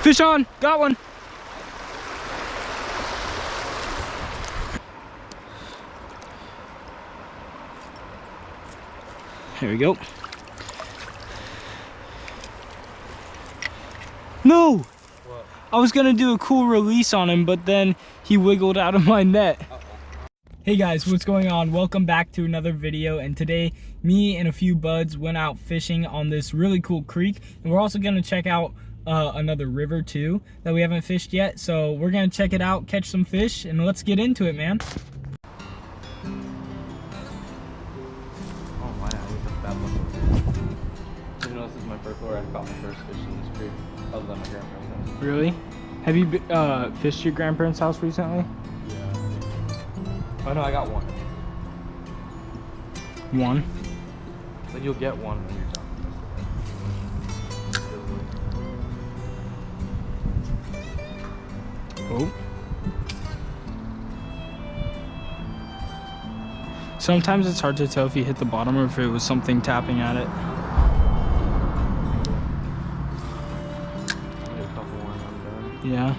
Fish on, got one. Here we go. No! What? I was gonna do a cool release on him, but then he wiggled out of my net. Hey guys, what's going on? Welcome back to another video, and today me and a few buds went out fishing on this really cool creek, and we're also gonna check out another river too that we haven't fished yet. So we're gonna check it out, catch some fish, and let's get into it, man. Oh my, I was a bad one. You know, this is my first where I caught my first fish in this creek, other than my grandparents' house. Really? Have you fished your grandparents' house recently? Yeah. Oh no, I got one. One? But you'll get one when you're done. Oh. Sometimes it's hard to tell if you hit the bottom or if it was something tapping at it. Yeah.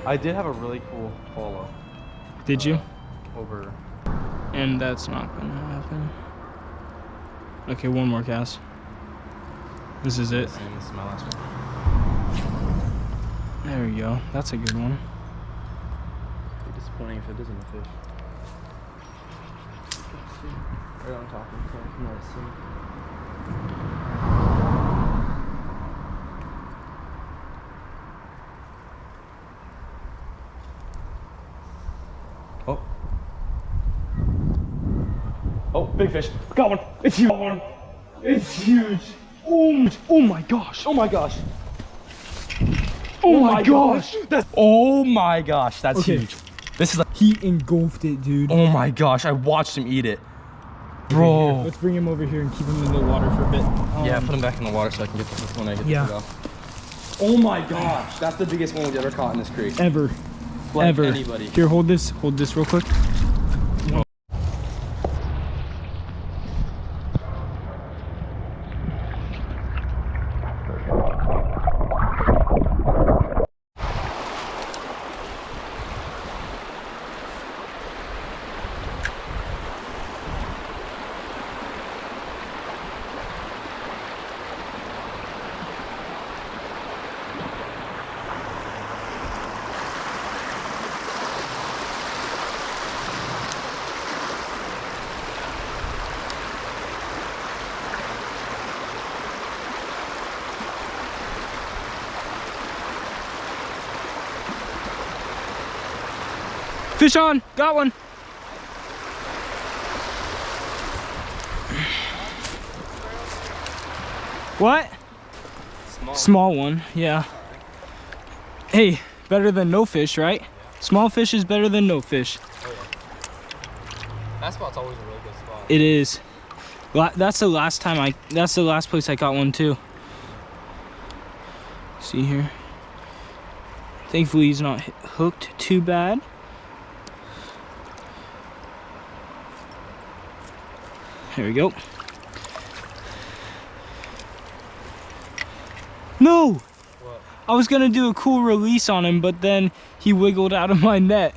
I did have a really cool follow. Did you? Over. And that's not gonna happen. Okay, one more cast. This is it. And this is my last one. There we go. That's a good one. It'd be disappointing if it isn't a fish. Right on top of it, so not a Oh. Oh, big fish. Got one. It's huge. It's huge. Oh my gosh. Oh my gosh. Oh my gosh. Oh my gosh, that's Okay. huge. This is like, He engulfed it, dude. oh my gosh, I watched him eat it. Bro. Here, let's bring him over here and keep him in the water for a bit. Yeah, put him back in the water so I can get this one. I get Yeah. this off. Oh my gosh, that's the biggest one we've ever caught in this creek. Ever. Like Ever. anybody. Here, hold this real quick. Fish on, got one. What? Small one, yeah. Hey, better than no fish, right? Yeah. Small fish is better than no fish. Oh, yeah. That spot's always a really good spot. It is. That's the last place I caught one too. See here. Thankfully he's not hooked too bad. Here we go. No! What? I was gonna do a cool release on him, but then he wiggled out of my net.